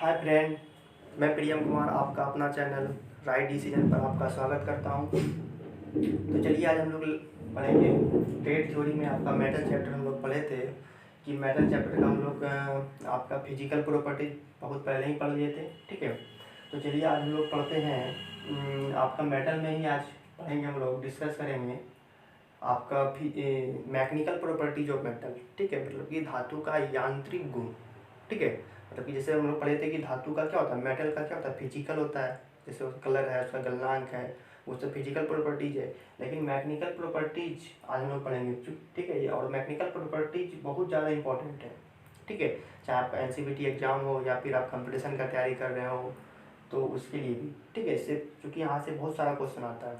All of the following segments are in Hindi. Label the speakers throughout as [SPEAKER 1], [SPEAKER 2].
[SPEAKER 1] हाय फ्रेंड, मैं प्रियम कुमार आपका अपना चैनल राइट डिसीजन पर आपका स्वागत करता हूं। तो चलिए आज हम लोग पढ़ेंगे ट्रेड थ्योरी में आपका मेटल चैप्टर हम लोग पढ़े थे कि मेटल चैप्टर का हम लोग आपका फिजिकल प्रॉपर्टी बहुत पहले ही पढ़ लिए थे। ठीक है, तो चलिए आज हम लोग पढ़ते हैं आपका मेटल में ही आज पढ़ेंगे, हम लोग डिस्कस करेंगे आपका मैकेनिकल प्रॉपर्टीज ऑफ मेटल। ठीक है, मतलब कि धातु का यांत्रिक गुण। ठीक है, मतलब कि जैसे हम लोग पढ़े थे कि धातु का क्या होता है, मेटल का क्या होता है, फिजिकल होता है, जैसे उसका कलर है, उसका गलनांक है, वो सब फिजिकल प्रॉपर्टीज है। लेकिन मैकेनिकल प्रॉपर्टीज आज हम लोग पढ़ेंगे। ठीक है, और मैकेनिकल प्रॉपर्टीज बहुत ज़्यादा इंपॉर्टेंट है। ठीक है, चाहे आपका एनसीवीटी एग्जाम हो या फिर आप कंपटीशन का तैयारी कर रहे हो तो उसके लिए भी। ठीक है, इससे चूँकि यहाँ से बहुत सारा क्वेश्चन आता है।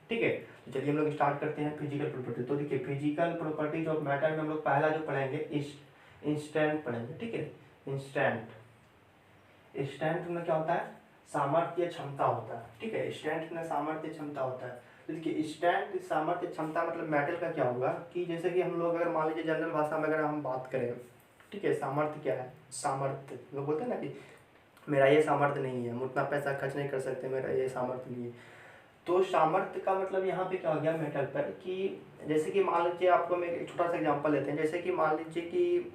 [SPEAKER 1] ठीक है, तो चलिए हम लोग स्टार्ट करते हैं फिजिकल प्रॉपर्टी। तो देखिए फिजिकल प्रॉपर्टीज ऑफ मैटर में हम लोग पहला जो पढ़ेंगे इंस्टेंट पढ़ेंगे। ठीक है, इंस्टेंट में क्या होता है, सामर्थ्य क्षमता होता है। ठीक है, इंस्टेंट में सामर्थ्य क्षमता होता है। तो देखिए इंस्टेंट सामर्थ्य क्षमता मतलब मेटल का क्या होगा कि जैसे कि हम लोग अगर मान लीजिए जनरल भाषा में अगर हम बात करें, ठीक है, सामर्थ्य क्या है, सामर्थ्य लोग बोलते हैं ना कि मेरा ये सामर्थ्य नहीं है, हम उतना पैसा खर्च नहीं कर सकते, मेरा ये सामर्थ्य नहीं है। तो सामर्थ्य का मतलब यहाँ पे क्या हो गया मेटल पर कि जैसे कि मान लीजिए आपको मैं एक छोटा सा एग्जांपल लेते हैं। जैसे कि मान लीजिए कि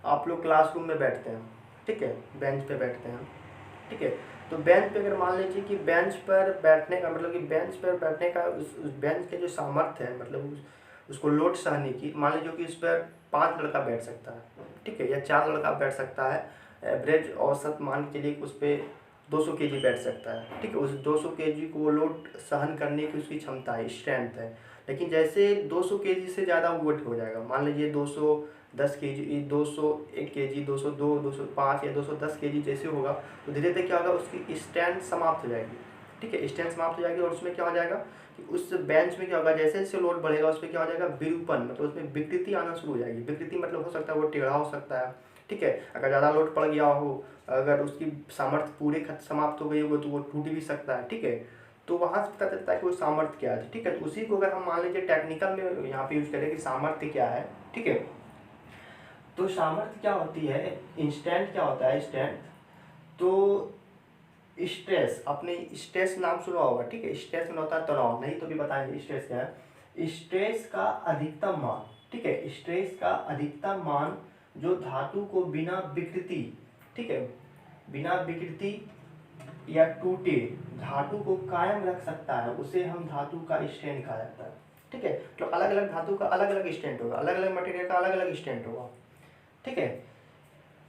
[SPEAKER 1] आप लोग क्लासरूम में बैठते हैं, ठीक है, बेंच पे बैठते हैं। ठीक है, तो बेंच पे अगर मान लीजिए कि बेंच पर बैठने का मतलब कि बेंच पर बैठने का उस बेंच के जो सामर्थ्य है, मतलब उसको लोड सहने की, मान लीजिए कि उस पर 5 लड़का बैठ सकता है, ठीक है, या 4 लड़का बैठ सकता है। एवरेज औसत मान के लिए उस पर 200 केजी बैठ सकता है। ठीक है, उस 200 केजी को वो लोड सहन करने की उसकी क्षमता है, स्ट्रेंथ है। लेकिन जैसे 200 केजी से ज़्यादा वेट हो जाएगा, मान लीजिए 210 केजी, 201 केजी, 202, 205 या 210 केजी जैसे होगा, तो धीरे धीरे क्या होगा, उसकी स्ट्रेंथ समाप्त हो जाएगी। ठीक है, स्ट्रेंथ समाप्त हो जाएगी और उसमें क्या हो जाएगा कि उस बेंच में क्या होगा, जैसे जैसे लोड बढ़ेगा उस पर क्या हो जाएगा, विरूपण, मतलब उसमें विकृति आना शुरू हो जाएगी। विकृति मतलब हो सकता है वो टेढ़ा हो सकता है। ठीक है, अगर ज़्यादा लोड पड़ गया हो, अगर उसकी सामर्थ्य पूरे समाप्त हो गई होगी तो वो टूट भी सकता है। ठीक है, तो वहाँ से पता चलता है कि वो सामर्थ्य क्या है। ठीक है, तो उसी को अगर हम मान लीजिए टेक्निकल में यहाँ पे यूज करें कि सामर्थ्य क्या है। ठीक है, तो सामर्थ्य क्या होती है, इंस्टेंट क्या होता है, स्ट्रेंथ। तो स्ट्रेस, आपने स्ट्रेस नाम सुना होगा। ठीक है, स्ट्रेस में होता है तनाव, नहीं तो भी बताएंगे स्ट्रेस क्या है। स्ट्रेस का अधिकतम मान, ठीक है, स्ट्रेस का अधिकतम मान जो धातु को बिना विकृति, ठीक है, बिना विकृति या टूटे धातु को कायम रख सकता है, उसे हम धातु का स्ट्रेंथ कहा जाता है। ठीक है, तो अलग अलग धातु का अलग अलग स्ट्रेंथ होगा, अलग अलग मटेरियल का अलग अलग स्ट्रेंथ होगा। ठीक है,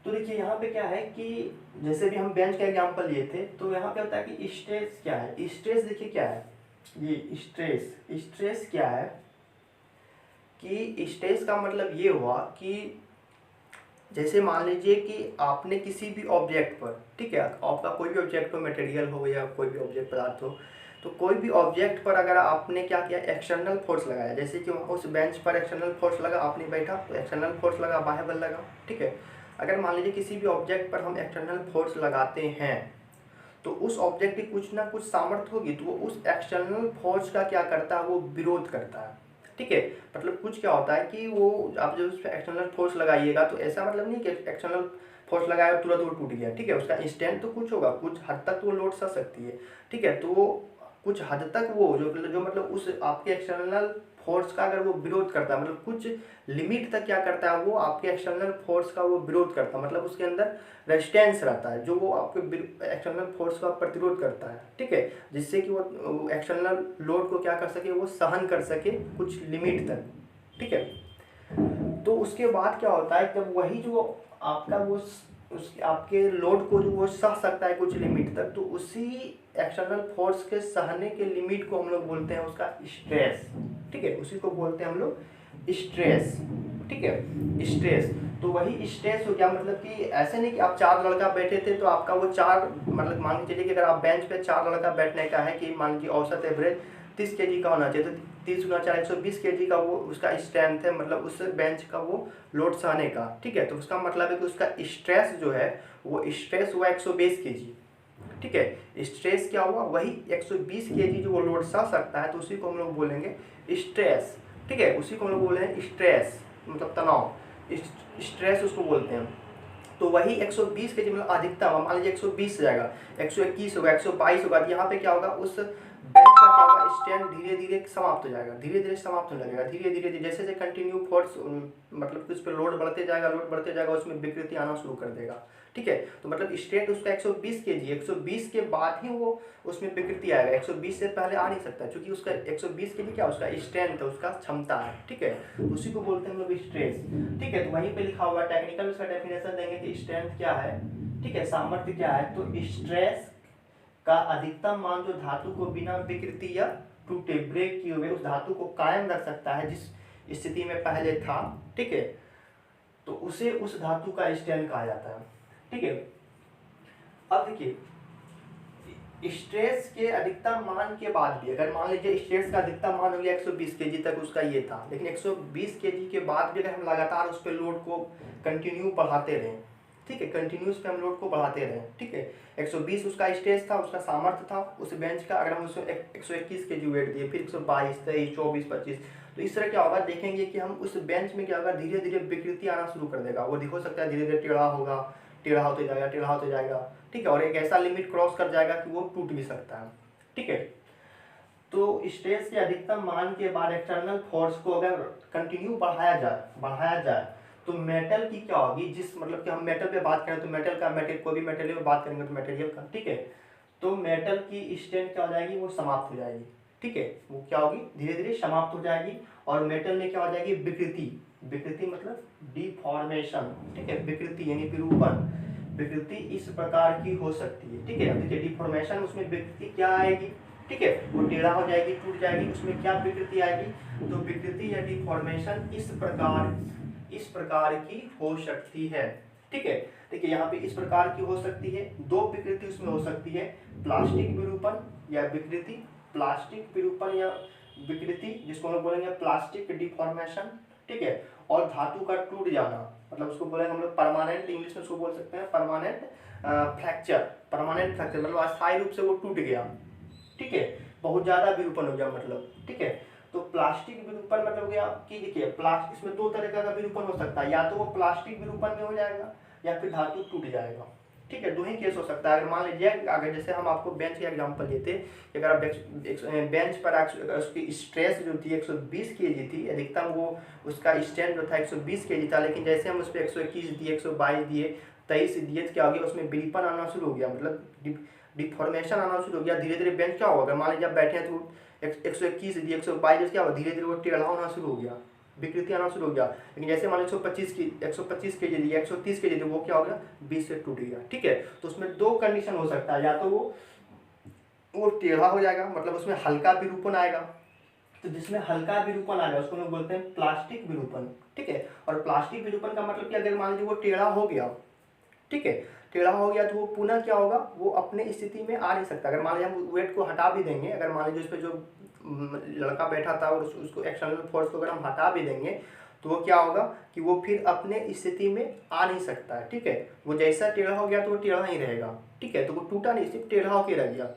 [SPEAKER 1] तो देखिए यहाँ पे क्या है कि जैसे भी हम बेंच का एग्जांपल लिए थे, तो यहाँ पे होता है कि स्ट्रेस क्या है। स्ट्रेस देखिए क्या है, ये स्ट्रेस क्या है कि स्ट्रेस का मतलब ये हुआ कि जैसे मान लीजिए कि आपने किसी भी ऑब्जेक्ट पर, ठीक है, आपका कोई भी ऑब्जेक्ट हो, मटेरियल हो या कोई भी ऑब्जेक्ट पदार्थ हो, तो कोई भी ऑब्जेक्ट पर अगर आपने क्या किया, एक्सटर्नल फोर्स लगाया, जैसे कि उस बेंच पर एक्सटर्नल फोर्स लगा, आपने बैठा तो एक्सटर्नल फोर्स लगा, बाह्य बल लगा। ठीक है, अगर मान लीजिए किसी भी ऑब्जेक्ट पर हम एक्सटर्नल फोर्स लगाते हैं तो उस ऑब्जेक्ट की कुछ ना कुछ सामर्थ्य होगी, तो वो उस एक्सटर्नल फोर्स का क्या करता है, वो विरोध करता है। ठीक है, मतलब कुछ क्या होता है कि वो आप जब उस पर एक्सटर्नल फोर्स लगाइएगा तो ऐसा मतलब नहीं कि एक्सटर्नल फोर्स लगाया तुरंत वो टूट गया। ठीक है, उसका इंस्टेंट तो कुछ होगा, कुछ हद तक तो वो लोड सह सकती है। ठीक है, तो वो कुछ हद तक वो जो मतलब उस आपके एक्सटर्नल फोर्स का अगर वो विरोध करता है, मतलब कुछ लिमिट तक क्या करता है, वो आपके एक्सटर्नल फोर्स का वो विरोध करता है, मतलब उसके अंदर रेजिस्टेंस रहता है जो वो आपके एक्सटर्नल फोर्स का प्रतिरोध करता है। ठीक है, जिससे कि वो एक्सटर्नल लोड को क्या कर सके, वो सहन कर सके कुछ लिमिट तक। ठीक है, तो उसके बाद क्या होता है, जब वही जो आपका वो उसके आपके लोड को जो वो सह सकता है कुछ लिमिट तक, तो उसी एक्सटर्नल फोर्स के सहने के लिमिट को हम लोग बोलते हैं उसका स्ट्रेस। ठीक है, उसी को बोलते हैं हम लोग स्ट्रेस। ठीक है, स्ट्रेस, तो वही स्ट्रेस हो गया। मतलब कि ऐसे नहीं कि आप 4 लड़का बैठे थे तो आपका वो 4, मतलब मान के चलिए कि अगर आप बेंच पे 4 लड़का बैठने का है कि मान लीजिए औसत एवरेज 30 केजी का होना चाहिए, तो 30 गुना 4 120 केजी का वो उसका स्ट्रेंथ है, मतलब उस बेंच का वो लोड सहने का। ठीक है, तो उसका मतलब है कि उसका स्ट्रेस जो है वो स्ट्रेस हुआ 120 केजी। ठीक है, स्ट्रेस क्या हुआ, वही 120 केजी जो वो लोड सह सकता है, तो उसी को हम लोग बोलेंगे स्ट्रेस। ठीक है, उसी को हम लोग बोलेंगे स्ट्रेस, मतलब तनाव, स्ट्रेस उसको बोलते हैं। तो वही 120 के जी मतलब अधिकतम मान लीजिए 120 से जाएगा, 121 होगा, 122 होगा, तो यहाँ पे क्या होगा, उस बेंच का क्या होगा, स्टैंड धीरे धीरे समाप्त हो जाएगा, धीरे धीरे समाप्त होने लगेगा, धीरे धीरे जैसे जैसे कंटिन्यू फोर्स मतलब कि उस पर लोड बढ़ते जाएगा, उसमें विकृति आना शुरू कर देगा। ठीक है, तो मतलब स्ट्रेट उसका 120 केजी, 120 के बाद ही वो उसमें विकृति आएगा, 120 से पहले आ नहीं सकता, क्योंकि उसका 120 केजी क्या उसका स्ट्रेंथ है, उसका क्षमता है। ठीक है, उसी को बोलते हैं हम लोग स्ट्रेस। ठीक है, तो वहीं पे लिखा हुआ टेक्निकल में उसका डेफिनेशन देंगे कि स्ट्रेंथ क्या है, ठीक है, सामर्थ्य क्या है, तो स्ट्रेस का अधिकतम मान जो धातु को बिना विकृति या टूटे ब्रेक किए हुए उस धातु को कायम रख सकता है जिस स्थिति में पहले था। ठीक है, तो उसे उस धातु का स्ट्रेंथ कहा जाता है। ठीक है, अब देखिए स्ट्रेस के अधिकतम मान के बाद भी अगर मान लीजिए स्ट्रेस का अधिकतम मान हो गया 120 केजी तक उसका ये था, लेकिन 120 केजी के बाद भी अगर हम लगातार उस पर लोड को कंटिन्यू बढ़ाते रहें, ठीक है, कंटिन्यूस पे हम लोड को बढ़ाते रहें, ठीक है, 120 उसका स्ट्रेस था, उसका सामर्थ्य था उस बेंच का, अगर हम उसको 121 केजी वेट दिए, फिर 122, 23, 24, 25, तो इस तरह क्या होगा, देखेंगे कि हम उस बेंच में क्या होगा, धीरे धीरे विकृति आना शुरू कर देगा। वो हो सकता है धीरे धीरे टेढ़ा होगा, टेढ़ा होते जाएगा, टेढ़ा होते जाएगा। ठीक है, और एक ऐसा लिमिट क्रॉस कर जाएगा कि वो टूट भी सकता है। ठीक है, तो स्ट्रेस के अधिकतम मान के बाद एक्सटर्नल फोर्स को अगर कंटिन्यू बढ़ाया जाए तो मेटल की क्या होगी, जिस मतलब कि हम मेटल पे बात करें तो मेटल का कोई भी मटेरियल पे बात करेंगे तो मटेरियल का, ठीक है, तो मेटल की स्ट्रेंथ क्या हो जाएगी, वो समाप्त हो जाएगी। ठीक है, वो क्या होगी, धीरे धीरे समाप्त हो जाएगी, और मेटल में क्या हो जाएगी, विकृति मतलब डिफॉर्मेशन। ठीक है, विकृति यानी विरूपण, विकृति इस प्रकार की हो सकती है। ठीक है, अब देखिए डिफॉर्मेशन, उसमें विकृति क्या आएगी, ठीक है, वो टेढ़ा हो जाएगी, टूट जाएगी, उसमें क्या विकृति आएगी, तो विकृति या डिफॉर्मेशन इस प्रकार की हो सकती है। ठीक है, देखिए यहाँ पे इस प्रकार की हो सकती है, दो विकृति उसमें हो सकती है, प्लास्टिक विरूपण या विकृति, प्लास्टिक विरूपण या विकृति जिसको हम लोग बोलेंगे प्लास्टिक डिफॉर्मेशन। ठीक है, और धातु का टूट जाना, मतलब उसको बोलेंगे हम लोग परमानेंट, इंग्लिश में उसको बोल सकते हैं परमानेंट फ्रैक्चर, मतलब अस्थायी रूप से वो टूट गया। ठीक है, बहुत ज्यादा विरूपण हो गया मतलब। ठीक है, तो प्लास्टिक विरूपण मतलब गया कि देखिए प्लास्टिक, इसमें दो तरह का विरूपण हो सकता है, या तो वो प्लास्टिक विरूपण में हो जाएगा या फिर धातु टूट जाएगा। ठीक है, दो ही केस हो सकता है। अगर मान लीजिए अगर जैसे हम आपको बेंच का एग्जांपल देते, अगर आप बेंच पर उसकी स्ट्रेस जो थी 120 केजी थी, अधिकतम वो उसका स्ट्रेंथ जो था 120 केजी था, लेकिन जैसे हम उस पर 121 दिए, 122 दिए, 23 दिए, तो क्या हो गया, उसमें विरूपण आना शुरू हो गया, मतलब डिफॉर्मेशन आना शुरू हो गया। धीरे धीरे बेंच क्या होगा, अगर मान लीजिए आप बैठे हैं तो 121 दिए, 122 क्या होगा, धीरे धीरे वो टेढ़ा होना शुरू हो गया, विकृति आना शुरू हो गया। लेकिन जैसे मान लीजिए 125 के जी दिया, 130 के जी, वो क्या हो गया, 20 से टूट गया। ठीक है, तो उसमें दो कंडीशन हो सकता है, या तो वो टेढ़ा हो जाएगा, मतलब उसमें हल्का विरूपण आएगा, तो जिसमें हल्का विरूपण आएगा उसको हम बोलते हैं प्लास्टिक विरूपण। ठीक है, और प्लास्टिक विरूपण का मतलब कि अगर मान लीजिए वो टेढ़ा हो गया, ठीक है, टेढ़ा हो गया, तो वो पुनः क्या होगा, वो अपने स्थिति में आ नहीं सकता। अगर मान लीजिए हम वेट को हटा भी देंगे, अगर मान लीजिए उस पर जो लड़का बैठा था और उसको एक्सटर्नल फोर्स को अगर हम हटा भी देंगे, तो वो क्या होगा कि वो फिर अपने स्थिति में आ नहीं सकता है। ठीक है, वो जैसा टेढ़ा हो गया तो वो टेढ़ा ही रहेगा। ठीक है, तो वो टूटा नहीं, सिर्फ टेढ़ा होकर रह गया।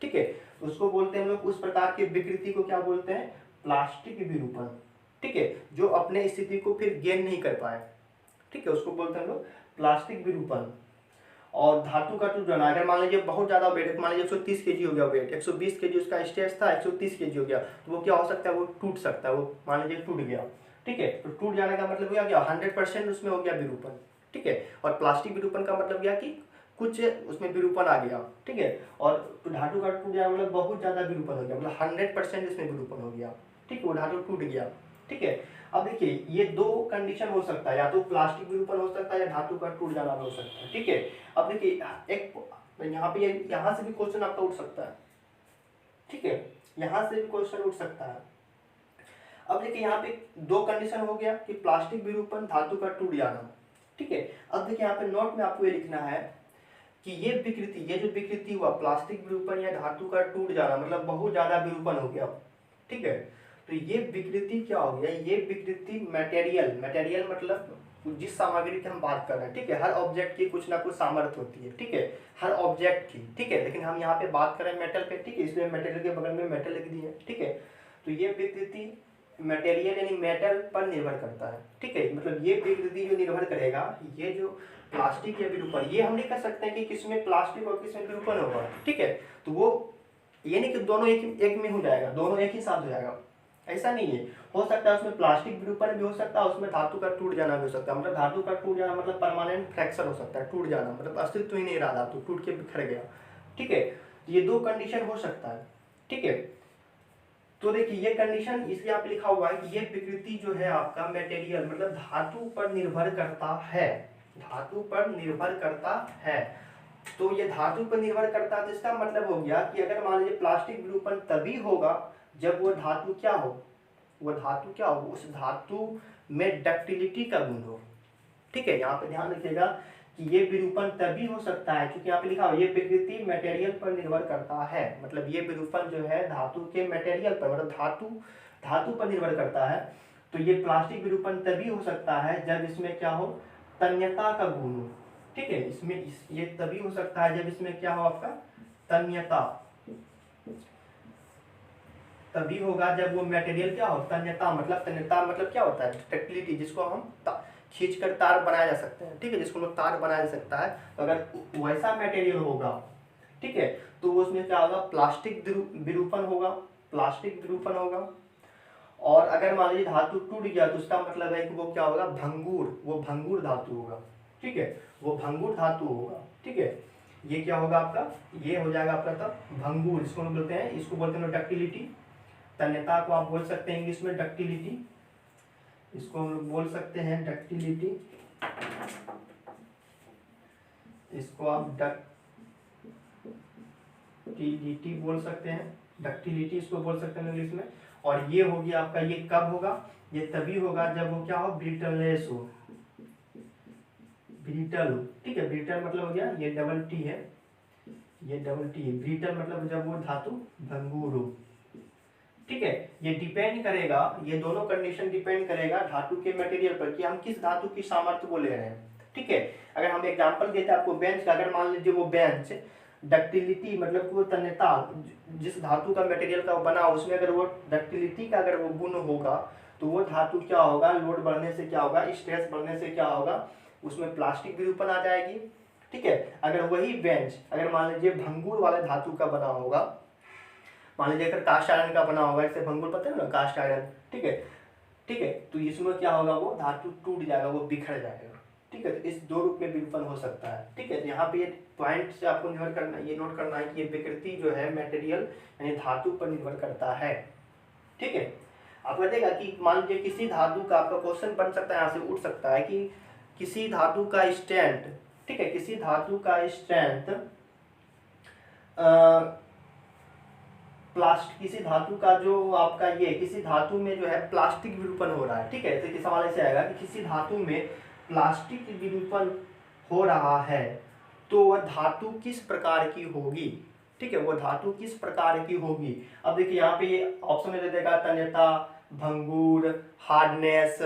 [SPEAKER 1] ठीक है, उसको बोलते हैं हम लोग, उस प्रकार की विकृति को क्या बोलते हैं, प्लास्टिक विरूपण। ठीक है, जो अपने स्थिति को फिर गेन नहीं कर पाए। ठीक है, उसको बोलते हैं हम लोग प्लास्टिक विरूपण। और धातु का टूट जाना, अगर मान लीजिए बहुत ज्यादा वेट, मान लीजिए 130 केजी हो गया वेट, 120 केजी उसका स्ट्रेस था, 130 केजी हो गया, तो वो क्या हो सकता है, वो टूट सकता है, वो मान लीजिए टूट गया। ठीक है, तो टूट जाने का मतलब क्या, 100% उसमें हो गया विरूपण। ठीक है, और प्लास्टिक विरूपण का मतलब क्या कि कुछ उसमें विरूपण आ गया। ठीक है, और धातु का टूट जाना मतलब बहुत ज्यादा विरूपण हो गया, मतलब 100% इसमें विरूपण हो गया। ठीक है, वो धातु टूट गया। ठीक है, अब देखिए ये दो कंडीशन हो सकता है, या तो प्लास्टिक विरूपण हो सकता है या धातु का टूट जाना हो सकता है। ठीक है, अब देखिए एक यहाँ पे यहाँ से भी क्वेश्चन आपका उठ सकता है। ठीक है, यहाँ से भी क्वेश्चन उठ सकता है। अब देखिए यहाँ पे दो कंडीशन हो गया कि प्लास्टिक विरूपण, धातु का टूट जाना। ठीक है, अब देखिए यहाँ पे नोट में आपको ये लिखना है कि ये जो विकृति हुआ प्लास्टिक विरूपण या धातु का टूट जाना, मतलब बहुत ज्यादा विरूपण हो गया। ठीक है, तो ये विकृति क्या हो गया, ये विकृति मटेरियल मतलब जिस सामग्री की हम बात कर रहे हैं। ठीक है, हर ऑब्जेक्ट की कुछ ना कुछ सामर्थ्य होती है। ठीक है, हर ऑब्जेक्ट की। ठीक है, लेकिन हम यहाँ पे बात कर रहे हैं मेटल पे। ठीक है, इसलिए मेटेरियल के बगल में मेटल लिख दिए। ठीक है, तो ये विकृति मटेरियल यानी मेटल पर निर्भर करता है। ठीक है, मतलब ये विकृति जो निर्भर करेगा, ये जो प्लास्टिक या विरूपण, ये हम नहीं कर सकते हैं कि किसमें प्लास्टिक और किसमें विरूपण होगा। ठीक है, तो वो ये नहीं कि दोनों एक में हो जाएगा, दोनों एक ही साथ हो जाएगा, ऐसा नहीं है। हो सकता है उसमें प्लास्टिक विरूपण भी हो सकता है, उसमें धातु का टूट जाना भी हो सकता है। मतलब धातु का टूट जाना मतलब परमानेंट फ्रैक्चर हो सकता है, टूट जाना मतलब अस्तित्व ही नहीं रहा, धातु टूट के बिखर गया। ठीक है, ये दो कंडीशन हो सकता है। ठीक है, तो देखिए ये कंडीशन इसलिए यहाँ पे लिखा हुआ है कि ये विकृति जो है आपका मटेरियल मतलब धातु पर निर्भर करता है, धातु पर निर्भर करता है। तो ये धातु पर निर्भर करता है, तो इसका मतलब हो गया कि अगर मान लीजिए प्लास्टिक विरूपण तभी होगा जब वो धातु क्या हो, वो धातु क्या हो, उस धातु में डक्टिलिटी का गुण हो। ठीक है, यहाँ पे ध्यान रखिएगा कि ये विरूपण तभी हो सकता है, क्योंकि यहाँ पे लिखा हुआ ये विकृति मटेरियल पर निर्भर करता है। मतलब ये विरूपण जो है धातु के मटेरियल पर, मतलब धातु पर निर्भर करता है। तो ये प्लास्टिक विरूपण तभी हो सकता है जब इसमें क्या हो, तन्यता का गुण हो। ठीक है, ये तभी हो सकता है जब इसमें क्या हो, आपका तन्यता, तभी होगा जब वो मटेरियल क्या हो, तन्यता मतलब क्या होता है, डक्टिलिटी, जिसको हम खींचकर तार बनाया जा सकते हैं। ठीक है, जिसको लोग तार बनाया जा सकता है। तो अगर वैसा मटेरियल होगा, ठीक है, तो उसमें क्या होगा, प्लास्टिक विरूपण होगा, प्लास्टिक विरूपण होगा। और अगर मान लीजिए धातु टूट गया तो उसका मतलब है कि वो क्या होगा, भंगुर, वो भंगुर धातु होगा। ठीक है, वो भंगुर धातु होगा। ठीक है, ये क्या होगा आपका, ये हो जाएगा आपका तब भंगुर, इसको हम बोलते हैं, इसको बोलते हैं डक्टिलिटी। तन्यता को आप बोल सकते हैं इंग्लिश में डक्टिलिटी, इसको हम लोग बोल सकते हैं डक्टिलिटी, इसको आप डक्टिलिटी बोल सकते हैं, डक्टिलिटी इसको बोल सकते हैं इंग्लिश में। और ये हो गया आपका, ये कब होगा, ये तभी होगा जब वो क्या हो, ब्रिटलनेस हो, ब्रिटल। ठीक है, ब्रिटल मतलब हो गया, ये डबल टी है, ये डबल टी है, ब्रिटल मतलब जब वो धातु भंगुर हो। ठीक है, ये डिपेंड करेगा, ये दोनों कंडीशन डिपेंड करेगा धातु के मटेरियल पर कि हम किस धातु की सामर्थ्य को ले रहे हैं। ठीक है, अगर हम एग्जांपल देते हैं आपको बेंच का, अगर मान लीजिए वो बेंच डक्टिलिटी मतलब वो तन्यता, जिस धातु का मटेरियल का बना उसमें अगर वो डक्टिलिटी का अगर वो गुण होगा तो वो धातु क्या होगा, लोड बढ़ने से क्या होगा, स्ट्रेस बढ़ने से क्या होगा, उसमें प्लास्टिक विरूपण आ जाएगी। ठीक है, अगर वही बेंच अगर मान लीजिए भंगुर वाले धातु का बना होगा, मान लीजिए अगर कास्ट आयरन का बना होगा, इससे भंगुर पता है ना, कास्ट आयरन। ठीक है, ठीक है, तो इसमें क्या होगा, वो धातु टूट जाएगा, वो बिखर जाएगा। ठीक है, तो इस दो रूप में विरूपण हो सकता है। ठीक है, तो यहाँ पे ये पॉइंट से आपको निर्भर करना, ये नोट करना है कि ये विकृति जो है मटेरियल यानी धातु पर निर्भर करता है। ठीक है, आप बताइएगा कि मान लीजिए किसी धातु का, आपका क्वेश्चन बन सकता है, यहाँ से उठ सकता है कि किसी धातु का स्ट्रेंथ, ठीक है, किसी धातु का स्ट्रेंथ किसी धातु का जो आपका ये किसी धातु में जो है प्लास्टिक विरूपण हो रहा है। ठीक है, तो ये सवाल ऐसे आएगा कि किसी धातु में प्लास्टिक विरूपण हो रहा है तो वह धातु किस प्रकार की होगी। ठीक है, वो धातु किस प्रकार की होगी। अब देखिए यहाँ पे ऑप्शन में दे देगा तन्यता, भंगुर, हार्डनेस,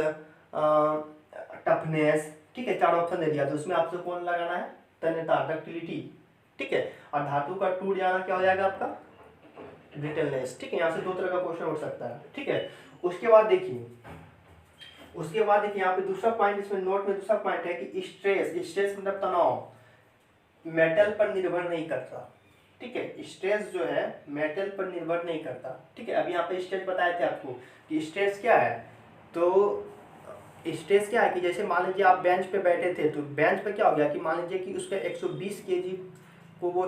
[SPEAKER 1] टफनेस। ठीक है, चार ऑप्शन दे दिया, तो उसमें आपसे कौन लगाना है, तन्यता, डक्टिलिटी। ठीक है, और धातु का टूट जाना क्या हो जाएगा आपका, ब्रिटलनेस। ठीक है, यहाँ से दो तरह का क्वेश्चन उठ सकता है। ठीक है, उसके बाद देखिए यहाँ पे दूसरा पॉइंट, इसमें नोट में दूसरा पॉइंट है कि स्ट्रेस मतलब तनाव मेटल पर निर्भर नहीं करता। ठीक है, स्ट्रेस जो है मेटल पर निर्भर नहीं करता। ठीक है, अभी यहाँ पे स्ट्रेस बताए थे आपको कि स्ट्रेस क्या है, तो स्ट्रेस क्या है कि जैसे मान लीजिए आप बेंच पे बैठे थे, तो बेंच पे क्या हो गया कि मान लीजिए कि उसका 120 केजी को वो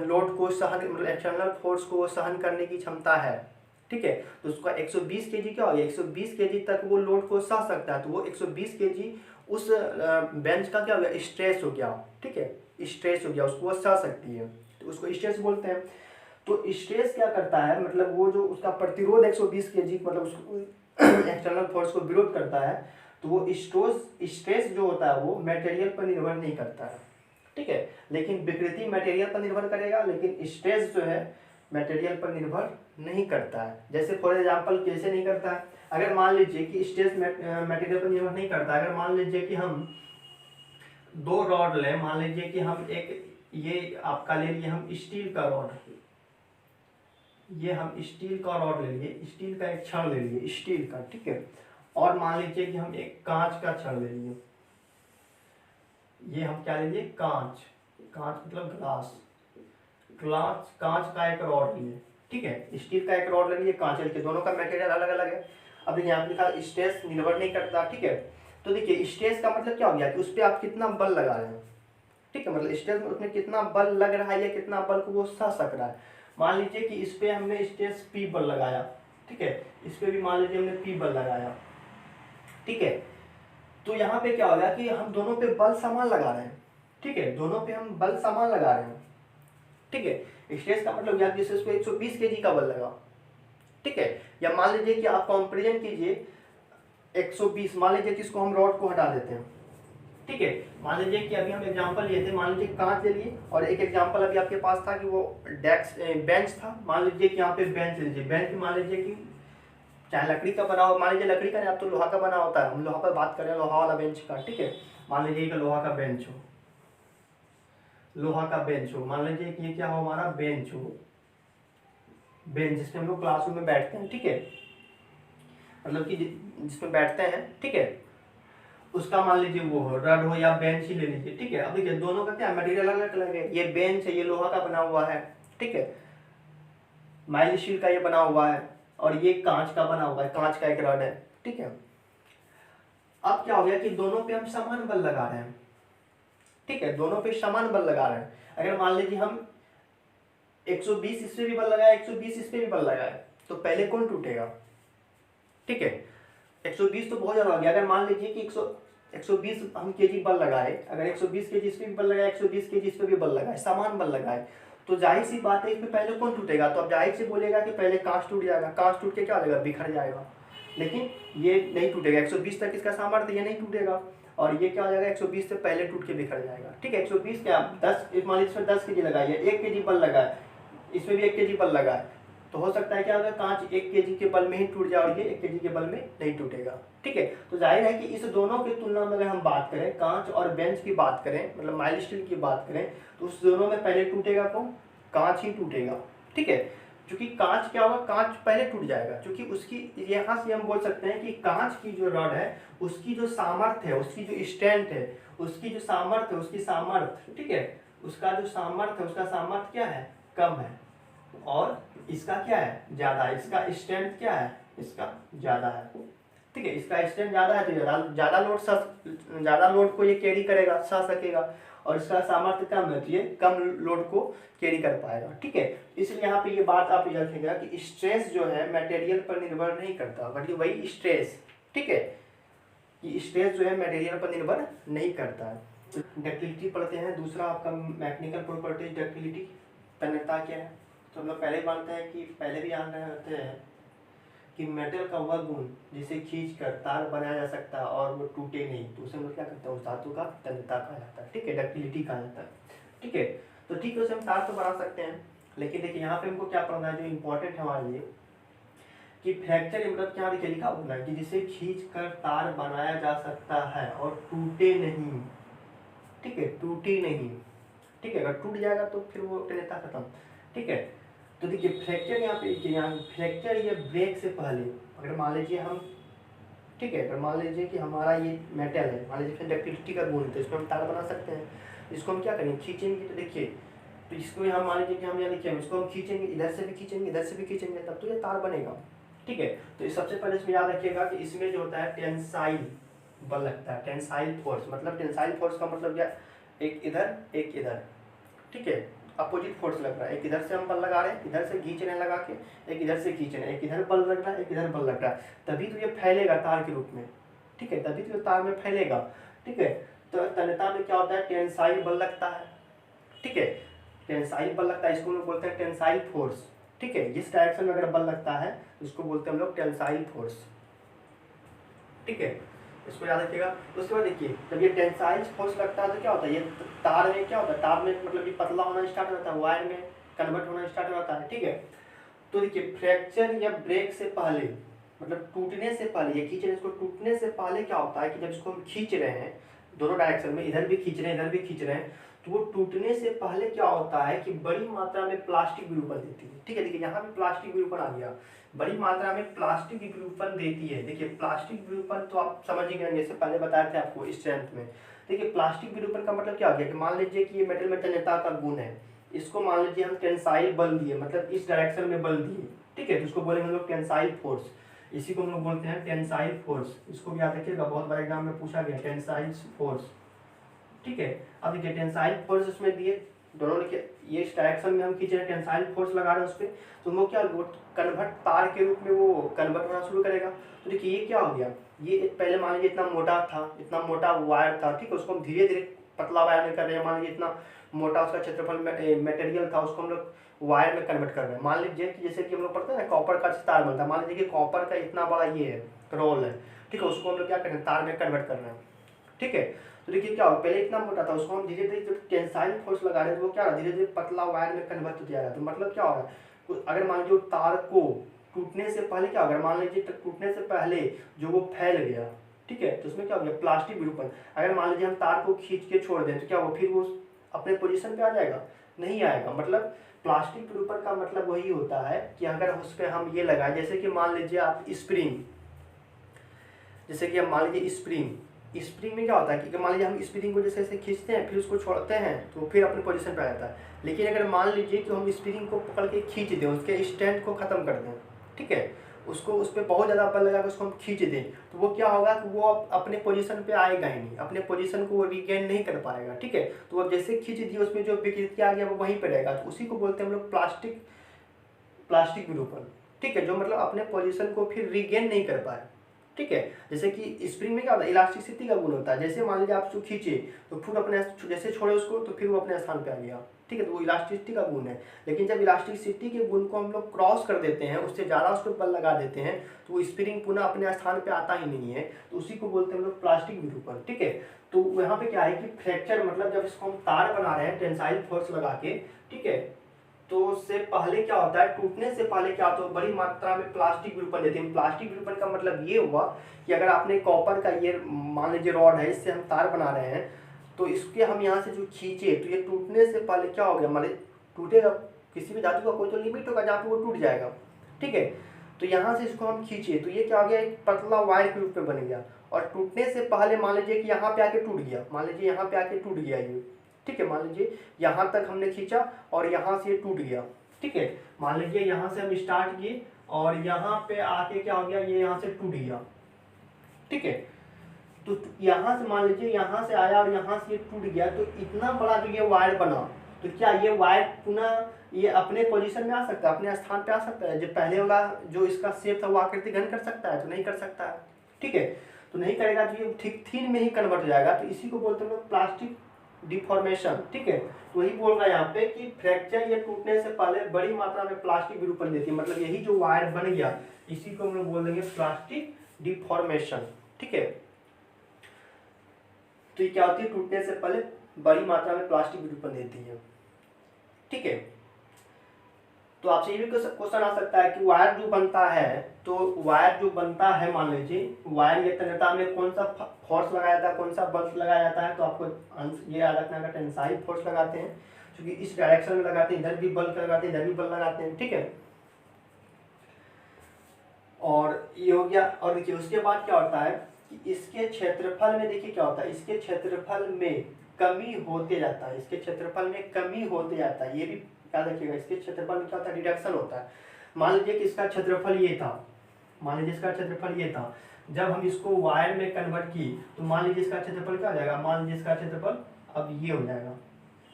[SPEAKER 1] लोड को सहन, मतलब एक्सटर्नल फोर्स को वो सहन करने की क्षमता है। ठीक है, तो उसका 120 केजी क्या हो गया, 120 केजी तक वो लोड को सह सकता है, तो वो 120 केजी उस बेंच का क्या हो गया, स्ट्रेस हो गया। ठीक है, स्ट्रेस हो गया, उसको वो सह सकती है, तो उसको स्ट्रेस बोलते हैं। तो स्ट्रेस क्या करता है, मतलब वो जो उसका प्रतिरोध 120 केजी मतलब उसको एक्सटर्नल फोर्स को विरोध करता है, तो वो स्ट्रेस जो होता है वो मटेरियल पर निर्भर नहीं करता है। ठीक है, लेकिन विकृति मटेरियल पर निर्भर करेगा, लेकिन स्ट्रेस जो है मटेरियल पर निर्भर नहीं करता है। जैसे फॉर एग्जांपल कैसे नहीं करता है, अगर मान लीजिए कि स्ट्रेस मटेरियल पर निर्भर नहीं करता, अगर मान लीजिए कि हम दो रॉड लें, मान लीजिए कि हम एक ये आपका ले लिए हम स्टील का रॉड, ये हम स्टील का रॉड ले लिए, स्टील का एक छड़ ले लिए, स्टील का, ठीक है। और मान लीजिए कि हम एक कांच का छड़ ले लिए, ये हम क्या ले लिए, कांच, कांच मतलब ग्लास, ग्लास कांच का एक रॉड लिए, ठीक है। स्टील का एक रॉड ले लिए, कांच के, दोनों का मटेरियल अलग अलग है। अब देखिए यहाँ पे लिखा स्ट्रेस निर्भर नहीं करता, ठीक है। तो देखिए स्ट्रेस का मतलब क्या हो गया कि उस पर आप कितना बल लगा रहे हैं, ठीक है, मतलब स्ट्रेस में उसमें कितना बल लग रहा है या कितना बल को वो सह सक रहा है। मान लीजिए कि इस पे हमने स्ट्रेस P बल लगाया, ठीक है, इस पे भी मान लीजिए हमने P बल लगाया, ठीक है। तो यहाँ पे क्या होगा कि हम दोनों पे बल समान लगा रहे हैं, ठीक है, दोनों पे हम बल समान लगा रहे हैं, ठीक है। स्ट्रेस का मतलब यार जैसे उस पर 120 kg का बल लगा, ठीक है। या मान लीजिए कि आप कंपेरिजन कीजिए 120, मान लीजिए कि इसको हम रॉड को हटा देते हैं, ठीक है। मान लीजिए कि अभी हम एग्जांपल लिए थे, मान लीजिए कांच ले लिए, और एक एग्जांपल अभी आपके पास था कि वो डेस्क बेंच था। मान लीजिए कि यहाँ पे बेंच लीजिए, बेंच मान लीजिए कि चाहे लकड़ी का बना हो, मान लीजिए लकड़ी का नहीं, अब तो लोहा का बना होता है, हम लोहा पर बात करें, लोहा वाला बेंच का, ठीक है। मान लीजिए कि लोहा का बेंच हो, लोहा का बेंच हो, मान लीजिए कि ये क्या हो, हमारा बेंच हो, बेंच जिसमें हम लोग क्लासरूम में बैठते हैं, ठीक है, मतलब कि जिसमें बैठते हैं, ठीक है, उसका मान लीजिए वो हो, रड हो या बेंच ही ले लीजिए, ठीक है। अब देखिए दोनों का क्या मटेरियल अलग अलग है, ये बेंच है, ये लोहा का बना हुआ है, ठीक है, माइल्ड स्टील का ये बना हुआ है, और ये कांच का बना हुआ है, कांच का एक रड है, ठीक है। अब क्या हो गया कि दोनों पे हम समान बल लगा रहे हैं, ठीक है, दोनों पे समान बल लगा रहे हैं। अगर मान लीजिए हम 120 इस पे भी बल लगाए, 120 इस पे भी बल लगाए, तो पहले कौन टूटेगा, ठीक है। 120 तो बहुत ज्यादा हो गया। अगर मान लीजिए कि 120 हम केजी बल लगाए, अगर 120 केजी इस पे भी बल लगाए, 120 केजी इस पे भी बल लगाए, समान बल लगाए, तो जाहिर सी बात है इसमें पहले कौन टूटेगा, तो अब जाहिर से बोलेगा कि पहले कांच टूट जाएगा, कांच टूट के क्या हो जाएगा, बिखर जाएगा। लेकिन ये नहीं टूटेगा, 120 तक इसका सामर्थ्य, ये नहीं टूटेगा, और ये क्या हो जाएगा, 120 से पहले टूट के बिखर जाएगा, ठीक है। 120 क्या, 10 मान लीजिए इसमें 10 केजी लगाइए, 1 केजी बल लगाए, इसमें भी 1 केजी बल लगाए, तो हो सकता है क्या होगा, कांच 1 केजी के बल में ही टूट जाए और ये 1 केजी के बल में नहीं टूटेगा, ठीक है। तो जाहिर है कि इस दोनों की तुलना में अगर हम बात करें, कांच और बेंच की बात करें, मतलब माइल्ड स्टील की बात करें, तो उस दोनों में पहले टूटेगा कौन, कांच ही टूटेगा, ठीक है। क्योंकि कांच क्या होगा, कांच पहले टूट जाएगा, क्योंकि उसकी, यहाँ से हम बोल सकते हैं कि कांच की जो रॉड है उसकी जो सामर्थ्य है, उसकी जो स्ट्रेंथ है, उसकी जो सामर्थ्य है, उसकी सामर्थ्य, ठीक है, उसका जो सामर्थ्य है, उसका सामर्थ्य क्या है, कम है, और इसका क्या है, ज्यादा है। इसका स्ट्रेंथ क्या है, इसका ज्यादा है, ठीक है, इसका स्ट्रेंथ ज्यादा है, तो ज्यादा लोड को ये कैरी करेगा, सह सकेगा, और इसका सामर्थ्य कम है, तो ये कम लोड को कैरी कर पाएगा, ठीक है। इसलिए यहाँ पे ये बात आप याद रखिएगा कि स्ट्रेस जो है मटेरियल पर निर्भर नहीं करता, बट वही स्ट्रेस, ठीक है, कि स्ट्रेस जो है मटेरियल पर निर्भर नहीं करता है। डक्टिलिटी पढ़ते हैं, दूसरा आपका मैकेनिकल प्रॉपर्टीज डक्टिलिटी, तन्यता क्या है। तो हम लोग पहले मानते हैं कि पहले भी जान रहे होते हैं कि मेटल का वह गुण जिसे खींच कर तार बनाया जा सकता है और वो टूटे नहीं, तो उसे हम लोग क्या करते हैं, उस धातु का तन्यता कहा जाता है, ठीक है, डक्टिलिटी कहा जाता है, ठीक है। तो ठीक है, उसे हम तार तो बना सकते हैं, लेकिन देखिए यहाँ पे हमको क्या पढ़ना है जो इंपॉर्टेंट है हमारे लिए, कि फ्रैक्चर मतलब क्या देखिए लिखा होना है कि जिसे खींच कर तार बनाया जा सकता है और टूटे नहीं, ठीक है, टूटे नहीं, ठीक है। अगर टूट जाएगा तो फिर वो तन्यता खत्म, ठीक है। तो देखिए फ्रैक्चर यहाँ पे, यहाँ फ्रैक्चर ये ब्रेक से पहले, अगर मान लीजिए हम, ठीक है, अगर मान लीजिए कि हमारा ये मेटल है, मान लीजिए डक्टिलिटी का गुण, तो इसमें हम तार बना सकते हैं। इसको हम क्या करेंगे, खींचेंगे, तो देखिए, तो इसको हम मान लीजिए कि हम यहाँ लिखे, इसको हम खींचेंगे, इधर से भी खींचेंगे, इधर से भी खींचेंगे, तब तो ये तार बनेगा, ठीक है। तो सबसे पहले इसमें याद रखिएगा कि इसमें जो होता है टेंसाइल बल लगता है, टेंसाइल फोर्स, मतलब टेंसाइल फोर्स का मतलब क्या, एक इधर एक इधर, ठीक है, अपोजिट फोर्स लग रहा है, एक इधर से हम बल लगा रहे हैं, इधर से खींच रहे हैं लगा के, एक इधर से खींच रहे हैं, एक इधर बल लग रहा है, एक इधर बल लग रहा है, तभी तो ये फैलेगा तार के रूप में, ठीक है, तभी तो ये तार में फैलेगा, ठीक है। तो तन्यता में क्या होता है, टेंसाइल बल लगता है, ठीक है, टेंसाइल बल लगता है, इसको हम लोग बोलते हैं टेंसाइल फोर्स, ठीक है। जिस डायरेक्शन में अगर बल लगता है इसको बोलते हैं हम लोग टेंसाइल फोर्स, ठीक है, इसको याद रखिएगा। उसके बाद देखिए जब ये टेंसाइल फोर्स लगता है तो क्या होता है, ये तार में क्या होता है, तार में मतलब ये पतला होना स्टार्ट हो जाता है, वायर में कन्वर्ट होना स्टार्ट हो जाता है, ठीक है। तो देखिए फ्रैक्चर या ब्रेक से पहले, मतलब टूटने से पहले, ये खींच रहे हैं इसको, टूटने से पहले क्या होता है कि जब इसको हम खींच रहे हैं दोनों डायरेक्शन में, इधर भी खींच रहे हैं इधर भी खींच रहे हैं, तो वो टूटने से पहले क्या होता है कि बड़ी मात्रा में प्लास्टिक विरूपण देती है। ठीक है, देखिए यहाँ पे प्लास्टिक विरूपण आ गया, बड़ी मात्रा में प्लास्टिक विरूपण देती है। देखिए प्लास्टिक विरूपण तो आप समझ ही गए, जैसे पहले बताए थे आपको स्ट्रेंथ में। देखिए प्लास्टिक विरूपण का मतलब क्या हो गया कि मान लीजिए कि ये मेटल में तन्यता का गुण है, इसको मान लीजिए हम टेंसाइल बल दिए, मतलब इस डायरेक्शन में बल दिए। ठीक है, तो उसको बोलेंगे हम लोग टेंसाइल फोर्स, इसी को हम लोग बोलते हैं टेंसाइल फोर्स। इसको भी याद रखिएगा, बहुत बड़े एग्जाम में पूछा गया टेंसाइल फोर्स। ठीक है, अब देखिए टेंसाइल फोर्स इसमें दिए, दोनों लिखे, ये इस डायरेक्शन में हम खींच रहे हैं, टेंसाइल फोर्स लगा रहे हैं उस पर, तो वो क्या कन्वर्ट तार के रूप में वो कन्वर्ट होना शुरू करेगा। तो देखिए ये क्या हो गया, ये पहले मान लीजिए इतना मोटा था, इतना मोटा वायर था, ठीक है, उसको हम धीरे धीरे पतला वायर में कर रहे हैं। मान लीजिए इतना मोटा उसका क्षेत्रफल मटेरियल था, उसको हम लोग वायर में कन्वर्ट कर रहे हैं। मान लीजिए कि जैसे कि हम लोग पढ़ते हैं ना कॉपर का तार बनता है, मान लीजिए कि कॉपर का इतना बड़ा ये है रोल है, ठीक है, उसको हम लोग क्या कर रहे हैं, तार में कन्वर्ट कर रहे हैं। ठीक है, तो देखिए क्या हो, पहले इतना मोटा था, उसको हम धीरे धीरे जब टेंसाइल फोर्स लगा रहे हैं तो वो क्या धीरे धीरे पतला वायर में कन्वर्ट हो जा रहा है। तो मतलब क्या हो रहा है, अगर मान लीजिए तार को टूटने से पहले क्या, अगर मान लीजिए टूटने से पहले जो वो फैल गया, ठीक है, तो उसमें क्या हो गया प्लास्टिक विरूपण। अगर मान लीजिए हम तार को खींच के छोड़ दें तो क्या वो फिर वो अपने पोजीशन पे आ जाएगा, नहीं आएगा। मतलब प्लास्टिक विरूपण का मतलब वही होता है कि अगर उस पर हम ये लगाए, जैसे कि मान लीजिए आप स्प्रिंग, जैसे कि हम मान लीजिए स्प्रिंग में क्या होता है कि मान लीजिए हम स्प्रिंग को जैसे ऐसे खींचते हैं फिर उसको छोड़ते हैं तो फिर अपने पोजीशन पे आ जाता है। लेकिन अगर मान लीजिए कि हम स्प्रिंग को पकड़ के खींच दें, उसके स्टैंड को ख़त्म कर दें, ठीक है, उसको उस पर बहुत ज़्यादा बल लगा कर उसको हम खींच दें, तो वो क्या होगा कि वो अपने पोजीशन पे आएगा ही नहीं, अपने पोजीशन को वो रिगेन नहीं कर पाएगा। ठीक है, तो अब जैसे खींच दिए उसमें जो विकृति आ गया वो वहीं पर रहेगा, तो उसी को बोलते हैं हम लोग प्लास्टिक विरूपण। ठीक है, जो मतलब अपने पोजीशन को फिर रिगेन नहीं कर पाए। ठीक है, जैसे कि स्प्रिंग में क्या होता है, इलास्टिसिटी का गुण होता है। जैसे मान लीजिए आप उसको खींचे तो फिर अपने जैसे छोड़े उसको तो फिर वो अपने स्थान पे आ गया। ठीक है, तो वो इलास्टिसिटी का गुण है। लेकिन जब इलास्टिसिटी के गुण को हम लोग क्रॉस कर देते हैं, उससे ज़्यादा उस पर बल लगा देते हैं, तो वो स्प्रिंग पुनः अपने स्थान पे आता ही नहीं है, तो उसी को बोलते हैं हम लोग प्लास्टिक विरूपण। ठीक है, तो यहाँ पे क्या है कि फ्रैक्चर मतलब जब इसको हम तार बना रहे हैं टेंसाइल फोर्स लगा के, ठीक है, तो उससे पहले क्या होता है, टूटने से पहले क्या होता है, बड़ी मात्रा में प्लास्टिक विरूपण देते हैं। प्लास्टिक विरूपण का मतलब ये हुआ कि अगर आपने कॉपर का ये मान लीजिए रॉड है, इससे हम तार बना रहे हैं, तो इसके हम यहाँ से जो खींचे तो ये टूटने से पहले क्या हो गया, मान लीजिए टूटेगा, किसी भी धातु का कोई तो लिमिट होगा जहाँ पे वो टूट जाएगा। ठीक है, तो यहाँ से इसको हम खींचे तो ये क्या हो गया, एक पतला वायर के रूप में बन गया, और टूटने से पहले मान लीजिए कि यहाँ पे आके टूट गया, मान लीजिए यहाँ पे आके टूट गया ये। ठीक है, मान लीजिए यहाँ तक हमने खींचा और यहाँ से ये टूट गया। ठीक है, मान लीजिए यहाँ से हम स्टार्ट किए और यहाँ पे आके क्या हो गया, ये यहाँ से टूट गया। ठीक है, तो यहाँ से मान लीजिए यहाँ से आया और यहाँ से ये टूट गया, तो इतना बड़ा जो ये वायर बना, तो क्या ये वायर पुनः ये अपने पोजीशन में आ सकता है, अपने स्थान पे आ सकता है। जो पहले वाला जो इसका शेप था वो आकृति ग्रहण कर सकता है, तो नहीं कर सकता है। ठीक है, तो नहीं करेगा तो ये ठीक थीन में ही कन्वर्ट हो जाएगा, तो इसी को बोलते हैं प्लास्टिक डिफॉर्मेशन। ठीक है, तो वही बोल रहा है यहाँ पे कि फ्रैक्चर या टूटने से पहले बड़ी मात्रा में प्लास्टिक विरूपण देती है, मतलब यही जो वायर बन गया इसी को हम लोग बोल देंगे प्लास्टिक डिफॉर्मेशन। ठीक है, तो ये क्या होती है, टूटने से पहले बड़ी मात्रा में प्लास्टिक विरूपण देती है। ठीक है, तो आपसे ये भी क्वेश्चन आ सकता है कि वायर जो बनता है, तो वायर जो बनता है मान लीजिए वायर ये तन्यता में कौन सा फोर्स लगाया जाता है, कौन सा बल लगाया जाता है, तो आपको ये याद रखना है, टेंसाइल फोर्स लगाते हैं क्योंकि इस डायरेक्शन में लगाते हैं, इधर भी बल लगाते हैं, इधर भी बल लगाते हैं। ठीक है, और ये हो गया। और देखिए उसके बाद क्या होता है कि इसके क्षेत्रफल में देखिए क्या होता है, इसके क्षेत्रफल में कमी होते जाता है, इसके क्षेत्रफल में कमी होते जाता है, ये भी याद रखिएगा। इसके क्षेत्रफल में क्या होता है, रिडक्शन होता है। मान लीजिए कि इसका क्षेत्रफल ये था, मान लीजिए इसका क्षेत्रफल ये था, जब हम इसको वायर में कन्वर्ट की तो मान लीजिए इसका क्षेत्रफल क्या हो जाएगा, मान लीजिए इसका क्षेत्रफल अब ये हो जाएगा,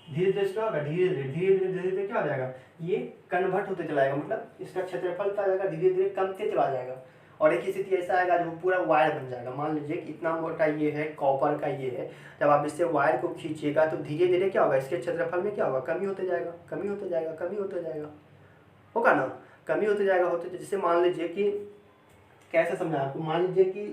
[SPEAKER 1] धीरे धीरे क्या होगा, धीरे धीरे क्या हो जाएगा, ये कन्वर्ट होते चला जाएगा, मतलब इसका क्षेत्रफल क्या हो जाएगा, धीरे धीरे कमते चला जाएगा। और एक स्थिति ऐसा आएगा जो पूरा वायर बन जाएगा। मान लीजिए कि इतना मोटा ये है, कॉपर का ये है, जब आप इससे वायर को खींचिएगा तो धीरे धीरे क्या होगा, इसके क्षेत्रफल में क्या होगा, कमी होते जाएगा, कमी होते जाएगा, कमी होते जाएगा, होगा ना, कमी होते जाएगा। होते जैसे मान लीजिए कि कैसे समझाएं आपको, मान लीजिए कि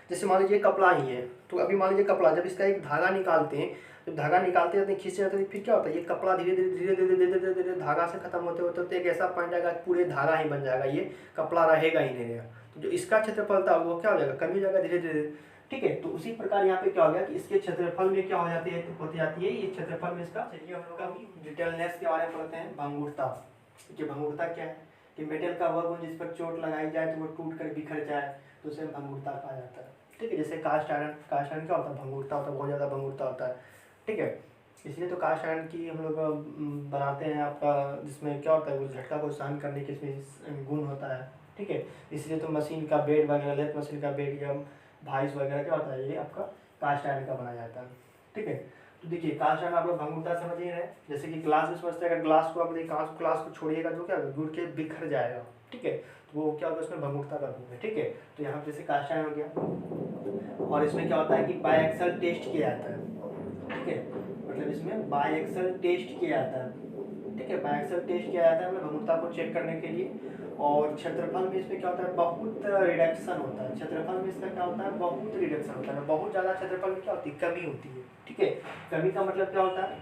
[SPEAKER 1] जैसे मान लीजिए कपड़ा ही है, तो अभी मान लीजिए कपड़ा जब इसका एक धागा निकालते हैं, जब धागा निकालते जाते हैं, खींचते जाते हैं, फिर क्या होता है, ये कपड़ा धीरे धीरे धीरे धीरे धीरे धीरे धीरे धागा से खत्म होते होते होते एक ऐसा पॉइंट आएगा पूरे धागा ही बन जाएगा, ये कपड़ा रहेगा ही नहीं रहेगा। तो जो इसका क्षेत्रफल था वो क्या हो जाएगा, कमी हो जाएगा धीरे धीरे। ठीक है। तो उसी प्रकार यहाँ पे क्या हो गया कि इसके क्षेत्रफल में क्या हो जाती है, तो होती जाती है ये क्षेत्रफल में इसका। चलिए हम लोग का डिटेलनेस के बारे में पढ़ते हैं। भंगुरता, कि भंगुरता क्या है कि मेटल का वह गुण जिस पर चोट लगाई जाए तो वो टूट कर बिखर जाए, तो उसे भंगुरता कहा जाता है। ठीक है, जैसे कास्ट आयरन क्या होता है, भंगुरता होता है, बहुत ज़्यादा भंगुरता होता है। ठीक है, इसलिए तो कास्ट आयरन की हम लोग बनाते हैं आपका, जिसमें क्या होता है, उस झटका को सहन करने के इसमें गुण होता है। ठीक है, इसलिए तो मशीन का बेड वगैरह, लेथ मशीन का बेड या भाइस वगैरह क्या होता है, ये आपका कास्ट आयरन का बनाया जाता है। ठीक है, तो देखिए कास्ट आयरन आप लोग भंगुरता समझ ही रहे, जैसे कि ग्लास में समझते हैं, अगर ग्लास को आप ग्लास को छोड़िएगा तो क्या जुड़ के बिखर जाएगा। ठीक है, तो वो क्या होगा, उसमें भंगुरता का गुण है। ठीक है, तो यहाँ जैसे कास्ट आयरन हो गया, और इसमें क्या होता है कि बायएक्सल टेस्ट किया जाता है। ठीक है, मतलब इसमें बायएक्सल टेस्ट किया जाता है। ठीक है, बायएक्सल टेस्ट किया जाता है हमें भंगुरता को चेक करने के लिए। और क्षेत्रफल में इसमें क्या होता है, बहुत रिडक्शन होता है। क्षेत्रफल में इसका क्या होता है, बहुत रिडक्शन होता है। बहुत ज़्यादा क्षेत्रफल में क्या होती है, कमी होती है। ठीक है, कमी का मतलब क्या होता है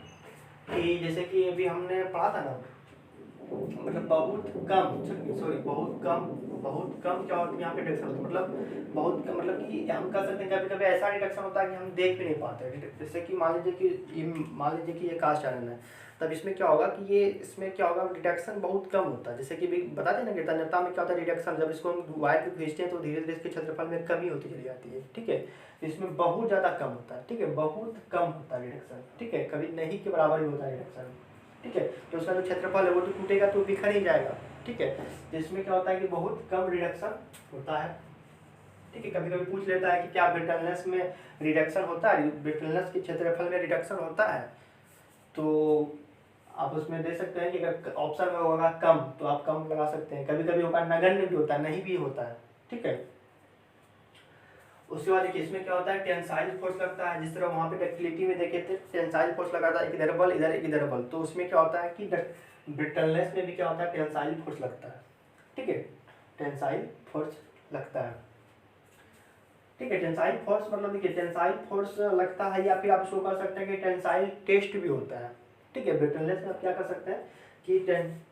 [SPEAKER 1] कि जैसे कि अभी हमने पढ़ा था ना, मतलब बहुत कम, सॉरी बहुत कम क्या होती है यहाँ पे रिडक्शन होती है, मतलब बहुत कम, मतलब कि हम कह सकते हैं कभी कभी ऐसा रिडक्शन होता है कि हम देख भी नहीं पाते। जैसे कि मान लीजिए कि ये कास्ट आयरन है, तब इसमें क्या होगा कि ये इसमें क्या होगा, रिडक्शन बहुत कम होता है। जैसे कि बताते हैं ना कि तन्यता में क्या होता है, रिडक्शन, जब इसको हम वायर पे खींचते हैं तो धीरे धीरे इसके क्षेत्रफल में कमी होती चली जाती है। ठीक है, इसमें बहुत ज़्यादा कम होता है। ठीक है, बहुत कम होता है रिडक्शन। ठीक है, कभी नहीं के बराबर ही होता है रिडक्शन। ठीक है, तो उसका जो क्षेत्रफल है वो तो टूटेगा तो बिखर ही जाएगा। ठीक है, तो इसमें क्या होता है कि बहुत कम रिडक्शन होता है। ठीक है, कभी कभी पूछ लेता है कि क्या ब्रिटलनेस में रिडक्शन होता है, ब्रिटलनेस के क्षेत्रफल में रिडक्शन होता है, तो आप उसमें दे सकते हैं कि अगर ऑप्शन में होगा कम तो आप कम लगा सकते हैं। कभी कभी होगा नगण्य भी होता है, नहीं भी होता है। ठीक है, उसके बाद देखिए इसमें क्या होता है, टेंसाइल फोर्स लगता है। जिस तरह वहाँ पे डक्टिलिटी में देखे थे, टेंसाइल फोर्स लगा था, एक इधर बल इधर एक इधर बल, तो उसमें क्या होता है कि ब्रिटलनेस में भी क्या होता है, टेंसाइल फोर्स लगता है। ठीक है, टेंसाइल फोर्स लगता है। ठीक है, टेंसाइल फोर्स मतलब देखिए टेंसाइल फोर्स लगता है, या फिर आप इसको कर सकते हैं कि टेंसाइल टेस्ट भी होता है। ठीक है, ब्रिटलनेस में आप क्या कर सकते हैं कि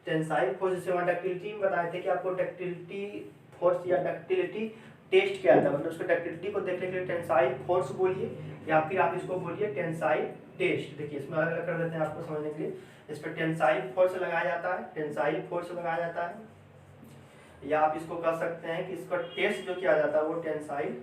[SPEAKER 1] टेंसाइल फोर्स, जैसे वहाँ डक्टिलिटी में बताए थे कि आपको डक्टिलिटी फोर्स या डक्टिलिटी टेस्ट किया था, मतलब उसको डक्टिलिटी को देखने के लिए टेंसाइल फोर्स बोलिए, या फिर आप इसको बोलिए टेंसाइल टेस्ट। देखिए इसमें अलग अलग कर देते हैं आपको समझने के लिए। इस पर टेंसाइल फोर्स लगाया जाता है, टेंसाइल फोर्स लगाया जाता है, या आप इसको कह सकते हैं कि इसका टेस्ट जो किया जाता है वो टेंसाइल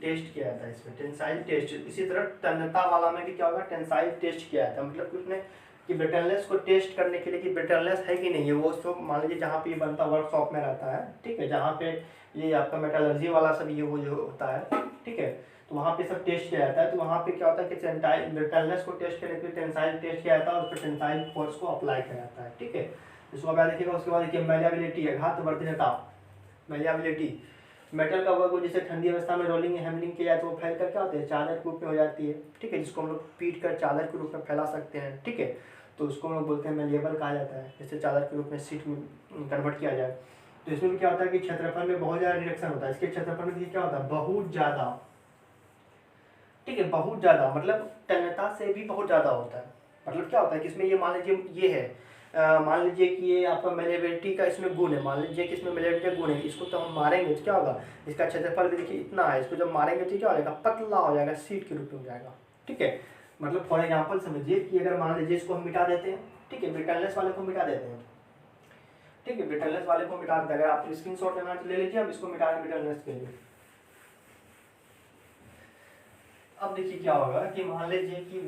[SPEAKER 1] टेस्ट किया जाता है। इसमें टेंसाइल टेस्ट। इसी तरह तन्यता वाला में भी क्या होगा, टेंसाइल टेस्ट किया जाता है, मतलब कुछ ने कि ब्रिटलनेस को टेस्ट करने के लिए कि ब्रिटलनेस है कि नहीं है। वो सब मान लीजिए जहाँ पे ये बनता वर्कशॉप में रहता है। ठीक है, जहाँ पे ये आपका मेटलर्जी वाला सब ये वो जो होता है। ठीक है, तो वहाँ पे सब टेस्ट किया जाता है। तो वहाँ पे क्या होता है कि ब्रिटलनेस को टेस्ट करने के लिए टेंसाइल टेस्ट किया जाता है और उस पर टेंसाइल फोर्स को अप्लाई किया जाता है। ठीक है, इसको आप देखिएगा। उसके बाद देखिए मैलिएबिलिटी, घातवर्धनता, मैलिएबिलिटी, मेटल का वर्क जैसे ठंडी अवस्था में रोलिंग हैमरिंग किया जाए तो वो फैल कर क्या होते हैं, चादर के रूप में हो जाती है। ठीक है, जिसको हम लोग पीट कर चादर के रूप में फैला सकते हैं। ठीक है, तो उसको हम लोग बोलते हैं मैलिएबल कहा जाता है, जैसे चादर के रूप में सीट में कन्वर्ट किया जाए। तो इसमें भी क्या होता है कि क्षेत्रफल में बहुत ज़्यादा रिडक्शन होता है। इसके क्षेत्रफल में क्या होता है, बहुत ज़्यादा। ठीक है, बहुत ज़्यादा मतलब तन्यता से भी बहुत ज़्यादा होता है। मतलब क्या होता है कि इसमें ये मान लीजिए ये है, मान लीजिए कि ये आपका मैलिएबिलिटी का इसमें गुण है, मान लीजिए कि इसमें मैलिएबिलिटी गुण है, इसको तो हम मारेंगे तो क्या होगा, इसका क्षेत्रफल भी देखिए इतना है, इसको जब मारेंगे तो क्या हो जाएगा, पतला हो जाएगा, सीट के रूप में हो जाएगा। ठीक है, मतलब फॉर एग्जाम्पल समझिए कि अगर मान लीजिए इसको हम मिटा देते हैं। ठीक है, ब्रिटलनेस वाले को मिटा देते हैं। ठीक है, ब्रिटलनेस वाले को मिटा देते हैं। अगर आप स्क्रीन शॉट लेना ले लीजिए, हम इसको मिटा दें ब्रिटलनेस के लिए। अब देखिए क्या होगा कि मान लीजिए कि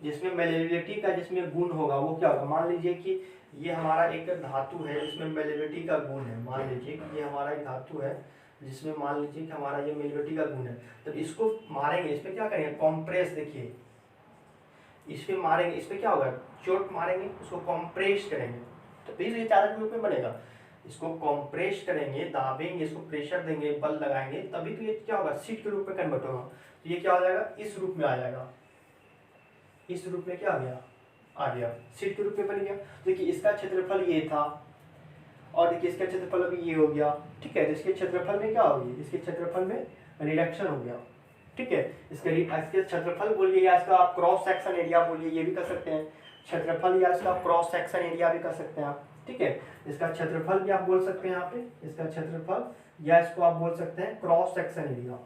[SPEAKER 1] जिसमें मैलिएबिलिटी का जिसमें गुण होगा वो क्या होगा, मान लीजिए कि ये हमारा एक धातु है जिसमें मैलिएबिलिटी का गुण है। मान लीजिए कि ये हमारा एक धातु है जिसमें मान लीजिए कि हमारा ये मैलिएबिलिटी का गुण है। तो इसको मारेंगे, इस पर क्या करेंगे, कॉम्प्रेस, देखिए इस पर मारेंगे, इस पर क्या होगा, चोट मारेंगे, उसको कॉम्प्रेस करेंगे तो फिर ये चादर के रूप में बनेगा। इसको कॉम्प्रेस करेंगे, दाबेंगे, इसको प्रेशर देंगे, बल लगाएंगे, तभी तो ये क्या होगा, सीट के रूप में कन्वर्ट होगा। तो ये क्या हो जाएगा, इस रूप में आ जाएगा, इस रूप में क्या आ गया, आ गया, सीट के रूप में बन गया। देखिए इसका क्षेत्रफल ये था और देखिए इसका क्षेत्रफल अभी ये हो गया। ठीक है, तो इसके क्षेत्रफल में क्या होगी, इसके क्षेत्रफल में रिडक्शन हो गया। ठीक है, इसके क्षेत्रफल बोलिए या इसका आप क्रॉस सेक्शन एरिया बोलिए, ये भी कर सकते हैं, क्षेत्रफल या इसका क्रॉस सेक्शन एरिया भी कर सकते हैं आप। ठीक है, इसका क्षेत्रफल भी आप बोल सकते हैं यहाँ पे, इसका क्षेत्रफल या इसको आप बोल सकते हैं cross section area.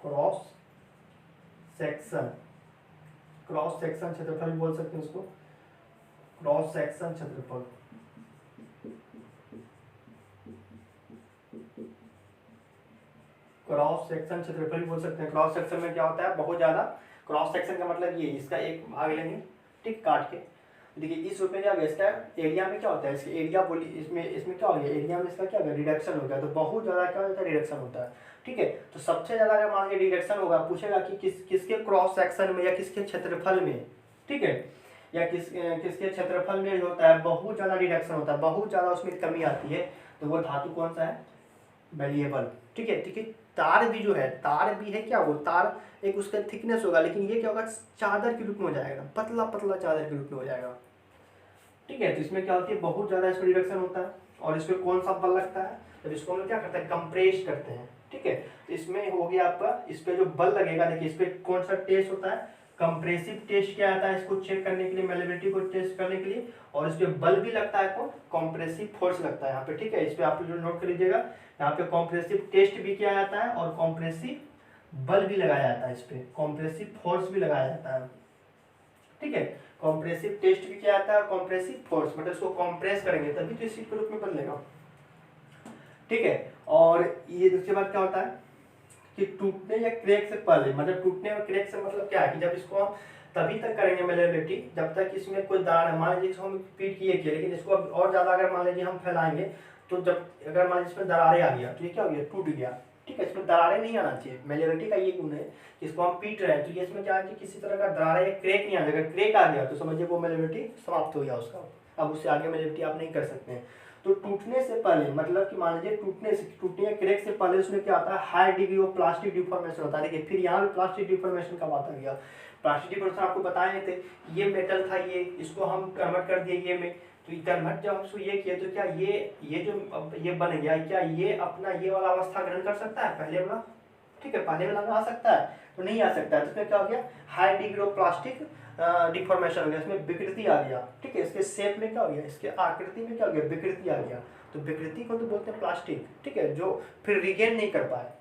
[SPEAKER 1] Cross section, cross section क्षेत्रफल भी बोल सकते हैं उसको, क्रॉस सेक्शन क्षेत्रफल। क्रॉस सेक्शन क्षेत्रफल भी बोल सकते हैं। क्रॉस सेक्शन में क्या होता है, बहुत ज्यादा, क्रॉस सेक्शन का मतलब ये इसका एक भाग लेंगे, ठीक, काट के। देखिए इस रूप में क्या होगा, इसका एरिया में क्या होता है, इसके एरिया बोली, इसमें क्या हो गया, एरिया में इसका क्या होगा, रिडक्शन हो गया। तो बहुत ज्यादा क्या होता है, रिडक्शन होता है, ठीक है। तो सबसे ज्यादा अगर मान लीजिए रिडक्शन होगा, पूछेगा कि किसके क्रॉस सेक्शन में या किसके क्षेत्रफल में, ठीक है, या किसके क्षेत्रफल में होता है बहुत ज्यादा रिडक्शन होता है, बहुत ज्यादा उसमें कमी आती है, तो वो धातु कौन सा है, वेरिएबल, ठीक है। ठीक है, तार भी जो है, तार भी है क्या, वो तार एक उसका थिकनेस होगा, लेकिन ये क्या होगा, चादर के रूप में हो जाएगा, पतला पतला चादर के रूप में हो जाएगा, ठीक है। तो इसमें क्या होती है, बहुत ज्यादा इसमें रिडक्शन होता है, और इसमें कौन सा बल लगता है, तो इसको हम लोग क्या करते हैं, कंप्रेस करते हैं, ठीक है। तो इसमें हो गया आपका, इस पे जो बल लगेगा, देखिए इस पे कौन सा टेस्ट होता है, कंप्रेसिव टेस्ट क्या आता है, इसको चेक करने के लिए, मैलेबिलिटी को टेस्ट करने के लिए, और इस पे बल भी लगता है, कौन, कंप्रेसिव फोर्स लगता है यहाँ पे, ठीक है। इस पे आप जो नोट कर लीजिएगा, यहाँ पे कंप्रेसिव टेस्ट भी किया जाता है, और कंप्रेसिव बल भी लगाया जाता है, इस पे कंप्रेसिव फोर्स भी लगाया जाता है, ठीक है। कंप्रेसिव टेस्ट भी किया जाता है, और कंप्रेसिव फोर्स, मतलब इसको कंप्रेस करेंगे तभी तो इस चीज के रूप में बदलेगा, ठीक है। और ये उसके बाद क्या होता है कि टूटने या क्रैक से पहले, मतलब टूटने और क्रैक से मतलब क्या है कि जब इसको हम तभी तक करेंगे मैलेबिलिटी जब तक इसमें कोई दरार है, मान लीजिए इसको हम पीट किए किए, लेकिन इसको अब और ज्यादा अगर मान लीजिए हम फैलाएंगे, तो जब अगर मान लीजिए इसमें दरारें आ गया, तो ये क्या हो गया, टूट गया, ठीक है। इसमें दरारें नहीं आना चाहिए, मैलेबिलिटी का ये गुण है कि इसको हम पीट रहे हैं, तो ये इसमें क्या है कि किसी तरह का दरारें या क्रैक नहीं आ जाएगा, क्रैक आ गया तो समझिए वो मैलेबिलिटी समाप्त हो गया उसका, अब उससे आगे मैलेबिलिटी आप नहीं कर सकते हैं। तो टूटने से पहले, मतलब कि मान लीजिए टूटने या क्रैक से पहले उसमें क्या आता है, high degree of plastic deformation होता है। देखिए फिर यहाँ पे प्लास्टिक डिफॉर्मेशन का बात आ गया, प्लास्टिक डिफॉर्मेशन आपको बताए थे, ये मेटल था, ये इसको हम कन्वर्ट कर दिए ये में, तो कन्वर्ट जब हम ये किया तो क्या ये जो ये बन गया, क्या ये अपना ये वाला अवस्था ग्रहण कर सकता है, पहले वाला, ठीक है, पहले वाला में आ सकता है, तो नहीं आ सकता है। तो इसमें क्या हो गया, high degree of plastic deformation हो गया, इसमें विकृति आ गया, ठीक है। इसके शेप में क्या हो गया, इसके आकृति में क्या हो गया, विकृति आ गया, तो विकृति को तो बोलते हैं प्लास्टिक, ठीक है, जो फिर रिगेन नहीं कर पाए,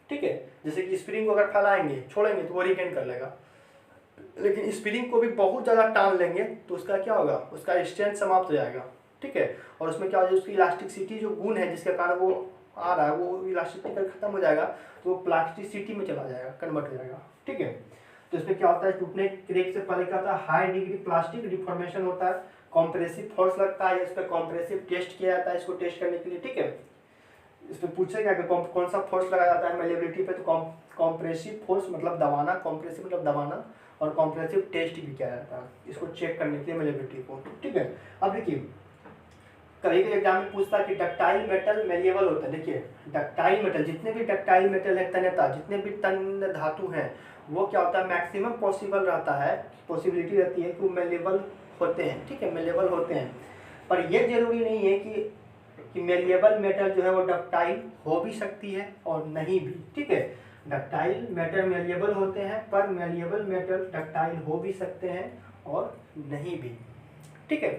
[SPEAKER 1] ठीक है। जैसे कि स्प्रिंग को अगर फैलाएंगे छोड़ेंगे तो वो रिगेन कर लेगा, लेकिन स्प्रिंग को भी बहुत ज़्यादा टान लेंगे तो उसका क्या होगा, उसका स्ट्रेंथ समाप्त हो जाएगा, ठीक है। और उसमें क्या हो जाएगा, उसकी इलास्टिसिटी जो गुण है जिसके कारण वो आ रहा है, वो इलास्टिसिटी खत्म हो जाएगा, तो वो प्लास्टिसिटी में चला जाएगा, कन्वर्ट हो जाएगा, ठीक है। तो इसमें क्या होता है, टूटने क्रैक से पहले क्या होता है, हाई डिग्री प्लास्टिक डिफॉर्मेशन होता है, कॉम्प्रेसिव फोर्स लगता है, इस पर कॉम्प्रेसिव टेस्ट किया जाता है, इसको टेस्ट करने के लिए, ठीक है। इसमें पूछेगा कि कौन सा फोर्स लगाया जाता है मैलेबिलिटी पे, तो कॉम्प्रेसिव फोर्स मतलब दबाना, कॉम्प्रेसिव मतलब दबाना, और कॉम्प्रेसिव टेस्ट भी किया जाता है, इसको चेक करने के लिए मैलेबिलिटी को, ठीक है। अब देखिए कभी कभी एग्जाम में पूछता है कि डक्टाइल मेटल मेलिएबल होता है। देखिए डक्टाइल मेटल, जितने भी डक्टाइल मेटल है, तन्यता, जितने भी तन्य धातु हैं, वो क्या होता है, मैक्सिमम पॉसिबल रहता है, पॉसिबिलिटी रहती है कि वो मेलिएबल होते हैं, ठीक है, मेलिएबल होते हैं। पर ये जरूरी नहीं है कि मेलिएबल मेटल जो है वो डक्टाइल हो भी सकती है और नहीं भी, ठीक है। डक्टाइल मेटल मेलिएबल होते हैं, पर मेलिएबल मेटल डक्टाइल हो भी सकते हैं और नहीं भी, ठीक है।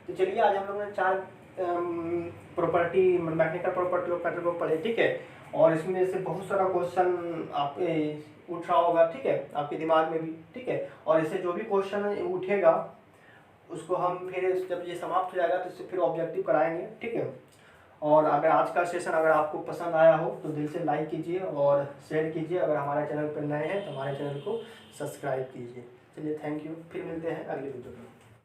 [SPEAKER 1] तो चलिए आज हम लोगों ने 4 property, mechanical property of metal को पढ़े, ठीक है। और इसमें से बहुत सारा क्वेश्चन आप उठ रहा होगा, ठीक है, आपके दिमाग में भी, ठीक है। और इससे जो भी क्वेश्चन उठेगा उसको हम फिर जब ये समाप्त हो जाएगा तो इससे फिर ऑब्जेक्टिव कराएंगे, ठीक है। और अगर आज का सेशन अगर आपको पसंद आया हो तो दिल से लाइक कीजिए और शेयर कीजिए, अगर हमारे चैनल पर नए हैं तो हमारे चैनल को सब्सक्राइब कीजिए। चलिए थैंक यू, फिर मिलते हैं अगले वीडियो में।